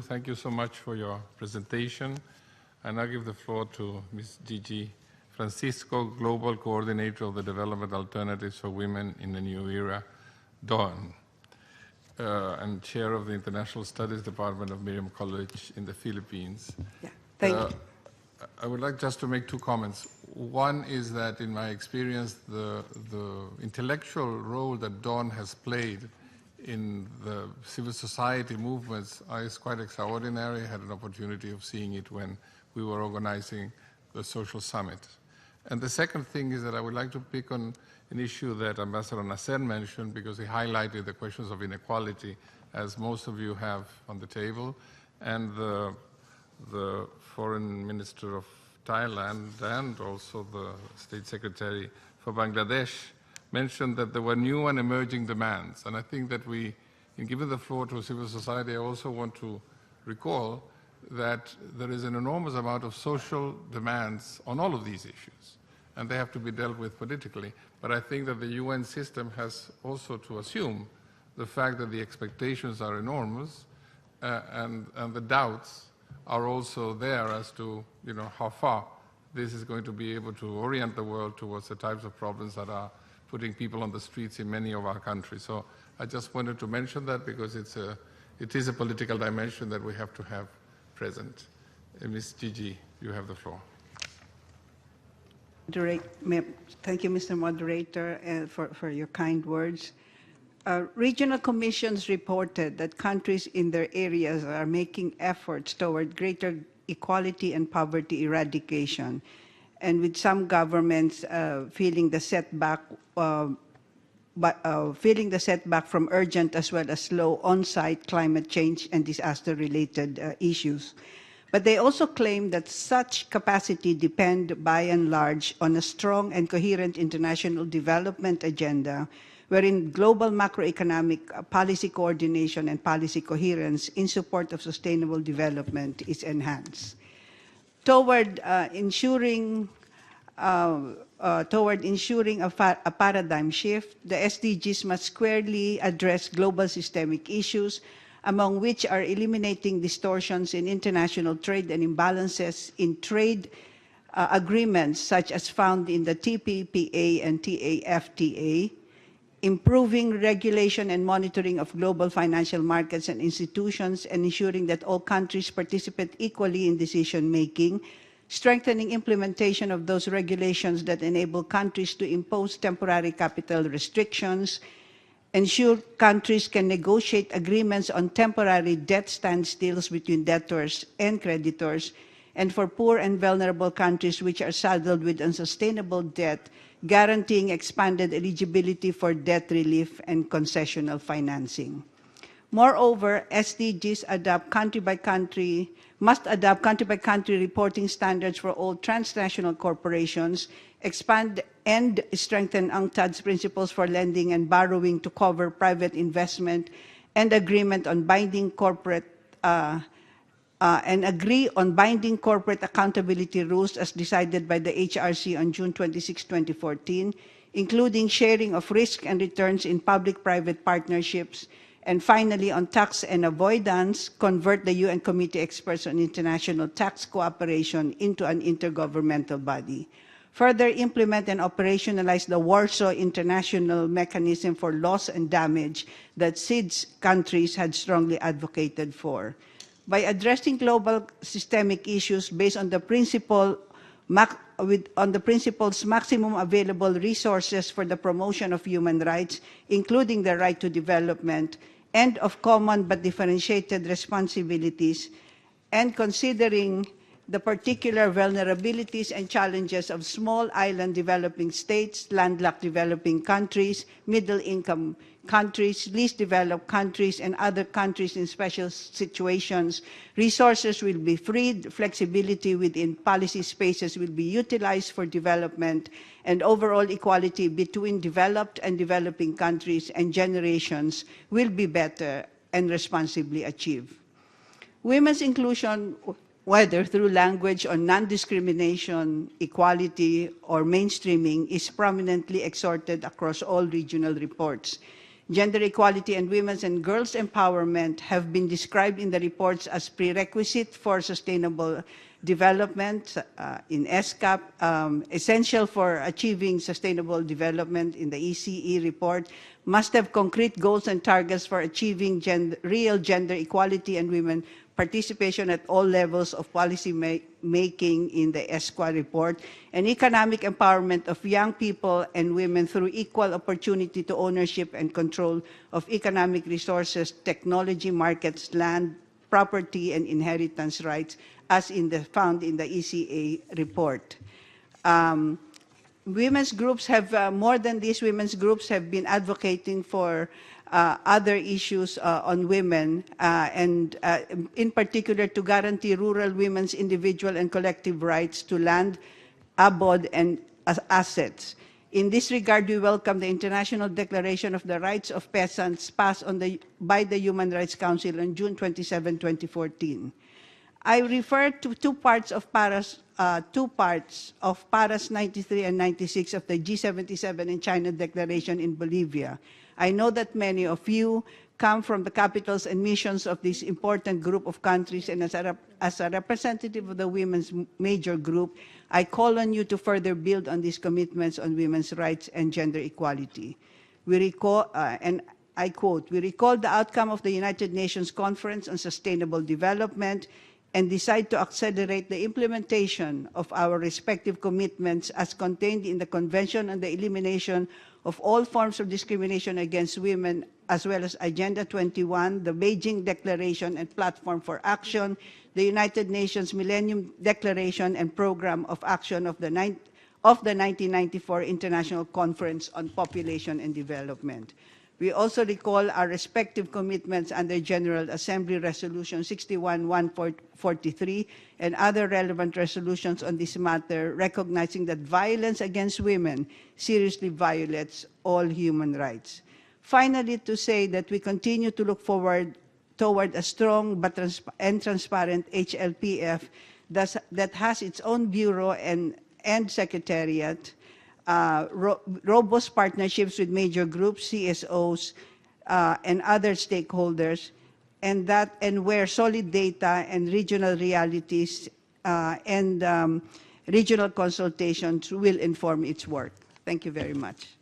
Thank you so much for your presentation. I now give the floor to Ms. Gigi Francisco, Global Coordinator of the Development Alternatives for Women in the New Era, DAWN, and Chair of the International Studies Department of Miriam College in the Philippines. Yeah, thank you. I would like just to make two comments. One is that in my experience, the intellectual role that DAWN has played in the civil society movements is quite extraordinary. I had an opportunity of seeing it when we were organizing the social summit. And the second thing is that I would like to pick on an issue that Ambassador Nasser mentioned, because he highlighted the questions of inequality, as most of you have on the table, and the Foreign Minister of Thailand and also the State Secretary for Bangladesh mentioned that there were new and emerging demands. And I think that we, in giving the floor to civil society, I also want to recall that there is an enormous amount of social demands on all of these issues, and they have to be dealt with politically. But I think that the UN system has also to assume the fact that the expectations are enormous and the doubts are also there as to how far this is going to be able to orient the world towards the types of problems that are putting people on the streets in many of our countries. So I just wanted to mention that because it is a political dimension that we have to have present. Ms. Gigi, you have the floor. Thank you, Mr. Moderator, for your kind words. Regional commissions reported that countries in their areas are making efforts toward greater equality and poverty eradication, and with some governments feeling the setback from urgent as well as slow on-site climate change and disaster-related issues. But they also claim that such capacity depend by and large on a strong and coherent international development agenda, wherein global macroeconomic policy coordination and policy coherence in support of sustainable development is enhanced. Toward ensuring a paradigm shift, the SDGs must squarely address global systemic issues, among which are eliminating distortions in international trade and imbalances in trade agreements such as found in the TPPA and TAFTA, improving regulation and monitoring of global financial markets and institutions, and ensuring that all countries participate equally in decision-making, strengthening implementation of those regulations that enable countries to impose temporary capital restrictions, ensure countries can negotiate agreements on temporary debt standstills between debtors and creditors, and for poor and vulnerable countries which are saddled with unsustainable debt, guaranteeing expanded eligibility for debt relief and concessional financing. Moreover, SDGs must adopt country-by-country reporting standards for all transnational corporations, expand and strengthen UNCTAD's principles for lending and borrowing to cover private investment, and agree on binding corporate accountability rules as decided by the HRC on June 26, 2014, including sharing of risk and returns in public-private partnerships, and finally, on tax and avoidance, convert the UN Committee Experts on International Tax Cooperation into an intergovernmental body. Further implement and operationalize the Warsaw International Mechanism for Loss and Damage that SIDS countries had strongly advocated for. By addressing global systemic issues based on the principles maximum available resources for the promotion of human rights, including the right to development, and of common but differentiated responsibilities, and considering the particular vulnerabilities and challenges of small island developing states, landlocked developing countries, middle-income countries, least developed countries, and other countries in special situations, resources will be freed, flexibility within policy spaces will be utilized for development, and overall equality between developed and developing countries and generations will be better and responsibly achieved. Women's inclusion, whether through language on non-discrimination, equality, or mainstreaming, is prominently exhorted across all regional reports. gender equality, and women's and girls' empowerment have been described in the reports as prerequisite for sustainable development in SCAP, essential for achieving sustainable development in the ECE report, must have concrete goals and targets for achieving real gender equality and women participation at all levels of policy making in the ESQA report, and economic empowerment of young people and women through equal opportunity to ownership and control of economic resources, technology markets, land, property, and inheritance rights, as found in the ECA report. Women's groups have, more than this, women's groups have been advocating for other issues on women, and in particular to guarantee rural women's individual and collective rights to land, abode, and assets. In this regard, we welcome the International Declaration of the Rights of Peasants passed by the Human Rights Council on June 27, 2014. I refer to two parts of Paras 93 and 96 of the G77 in China Declaration in Bolivia. I know that many of you come from the capitals and missions of this important group of countries, and as a representative of the women's major group, I call on you to further build on these commitments on women's rights and gender equality. We recall, and I quote, "We recall the outcome of the United Nations Conference on Sustainable Development and decide to accelerate the implementation of our respective commitments as contained in the Convention on the Elimination of All Forms of Discrimination Against Women, as well as Agenda 21, the Beijing Declaration and Platform for Action, the United Nations Millennium Declaration and Program of Action of the 1994 International Conference on Population and Development." We also recall our respective commitments under General Assembly Resolution 61-143 and other relevant resolutions on this matter, recognizing that violence against women seriously violates all human rights. Finally, to say that we continue to look forward toward a strong and transparent HLPF that has its own bureau and secretariat, robust partnerships with major groups, CSOs, and other stakeholders, and where solid data and regional realities and regional consultations will inform its work. Thank you very much.